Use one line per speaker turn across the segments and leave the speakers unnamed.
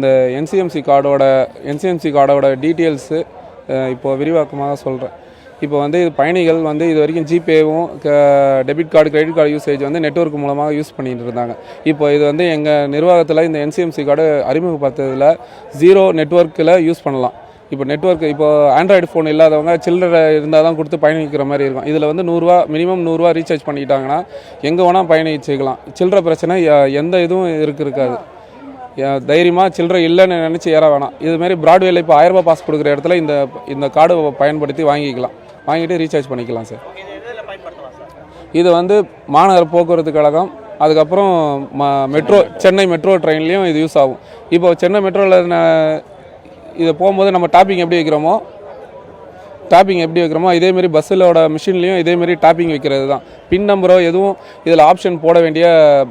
இந்த என்சிஎம்சி கார்டோட டீட்டெயில்ஸு இப்போது விரிவாக்கமாக சொல்கிறேன். இப்போ வந்து பயணிகள் வந்து இது வரைக்கும் ஜிபேவும் debit card credit card usage வந்து நெட்வொர்க் மூலமாக யூஸ் பண்ணிட்டு இருந்தாங்க. இப்போ இது வந்து எங்கள் நிர்வாகத்தில் இந்த என்சிஎம்சி கார்டு அறிமுகப்படுத்துறதுல 0 நெட்வொர்க்கில் யூஸ் பண்ணலாம். இப்போ நெட்வொர்க் இப்போ ஆண்ட்ராய்டு ஃபோன் இல்லாதவங்க சில்லறை இருந்தால் தான் கொடுத்து பயணிக்கிற மாதிரி இருக்கும். இதில் வந்து ₹100 மினிமம் ₹100 ரீசார்ஜ் பண்ணிக்கிட்டாங்கன்னா எங்கே வேணால் பயணிச்சுக்கலாம். சில்லறை பிரச்சனை எந்த இதுவும் இருக்காது. தைரியமாக சில்லறை இல்லைன்னு நினச்சி ஏற வேணாம். இதுமாரி ப்ராட்வேல இப்போ ₹1000 பாஸ் கொடுக்குற இடத்துல இந்த கார்டு பயன்படுத்தி வாங்கிட்டு ரீசார்ஜ் பண்ணிக்கலாம் சார். இது வந்து மாநகர போக்குவரத்து கழகம், அதுக்கப்புறம் சென்னை மெட்ரோ ட்ரெயின்லேயும் இது யூஸ் ஆகும். இப்போ சென்னை மெட்ரோவில் இதை போகும்போது நம்ம டாப்பிங் எப்படி வைக்கிறோமோ இதேமாரி பஸ்ஸிலோட மிஷின்லேயும் இதேமாரி டாப்பிங் வைக்கிறது தான். பின் நம்பரோ எதுவும் இதில் ஆப்ஷன் போட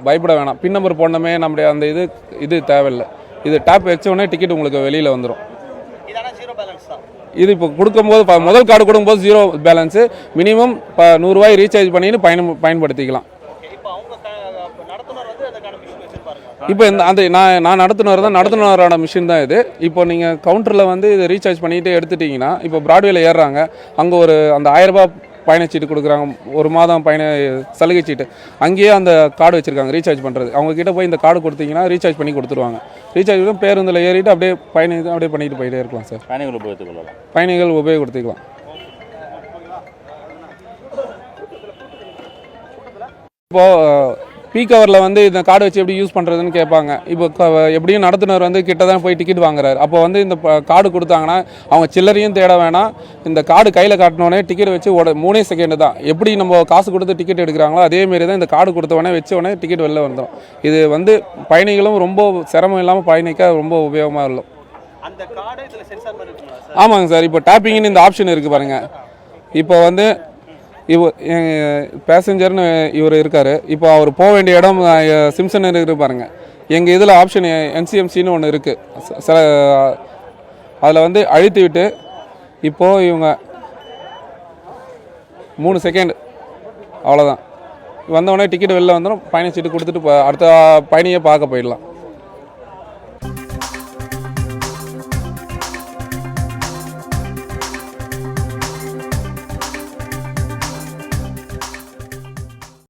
பயப்பட வேணாம். பின் நம்பர் போடணுமே நம்முடைய அந்த இது தேவையில்லை. இது டேப் வச்சோடனே டிக்கெட் உங்களுக்கு வெளியில் வந்துடும். இது இப்போ கொடுக்கும்போது முதல் கார்டு கொடுக்கும்போது 0 பேலன்ஸு, மினிமம் ₹100 ரீசார்ஜ் பண்ணிட்டு பயன்படுத்திக்கலாம். இப்போ நான் நடத்துனரோட மிஷின் தான் இது. இப்போ நீங்கள் கவுண்டரில் வந்து இதை ரீசார்ஜ் பண்ணிட்டு எடுத்துட்டிங்கன்னா, இப்போ ப்ராட்வேல ஏறுறாங்க, அங்கே அந்த ₹1000 பயணச்சீட்டு கொடுக்குறாங்க, ஒரு மாதம் சலுகை சீட்டு. அங்கேயே அந்த கார்டு வச்சுருக்காங்க ரீசார்ஜ் பண்ணுறது. அவங்கக்கிட்ட போய் இந்த கார்டு கொடுத்தீங்கன்னா ரீசார்ஜ் பண்ணி கொடுத்துருவாங்க. ரீசார்ஜ் பண்ணி பேருந்தில் ஏறிட்டு அப்படியே பண்ணிட்டு போயிட்டே இருக்கலாம் சார். பயணிகள் உபயோகப்படுத்திக்கலாம். இப்போது பீக் ஹவரில் வந்து இந்த கார்டு வச்சு எப்படி யூஸ் பண்ணுறதுன்னு கேட்பாங்க. இப்போ எப்படியும் நடத்துனர் வந்து கிட்ட தான் போய் டிக்கெட் வாங்குறாரு. அப்போ வந்து இந்த கார்டு கொடுத்தாங்கன்னா அவங்க சில்லறையும் தேட வேணாம். இந்த கார்டு கையில் காட்டினோடனே டிக்கெட் வச்சு 3 செகண்டு தான். எப்படி நம்ம காசு கொடுத்து டிக்கெட் எடுக்கிறாங்களோ அதேமாரி தான் இந்த கார்டு கொடுத்தவொடனே வச்சோடனே டிக்கெட் வெளில வந்துடும். இது வந்து பயணிகளும் ரொம்ப சிரமம் இல்லாமல் பயணிக்க ரொம்ப உபயோகமாக இருக்கும். ஆமாங்க சார். இப்போ டாப்பிங்னு இந்த ஆப்ஷன் இருக்குது பாருங்கள். இப்போ வந்து பேசஞ்சர்னு இவர் இருக்கார். இப்போ அவர் போக வேண்டிய இடம் சிம்சன் இருக்குது பாருங்கள். எங்கள் இதில் ஆப்ஷன் என்சிஎம்சின்னு ஒன்று இருக்குது. சில அதில் வந்து அழுத்தி விட்டு இப்போது இவங்க 3 செகண்ட் அவ்வளோதான். வந்தவொடனே டிக்கெட் வெளில வந்துடும். பயணச்சீட்டு கொடுத்துட்டு அடுத்த பயணியை பார்க்க போயிடலாம்.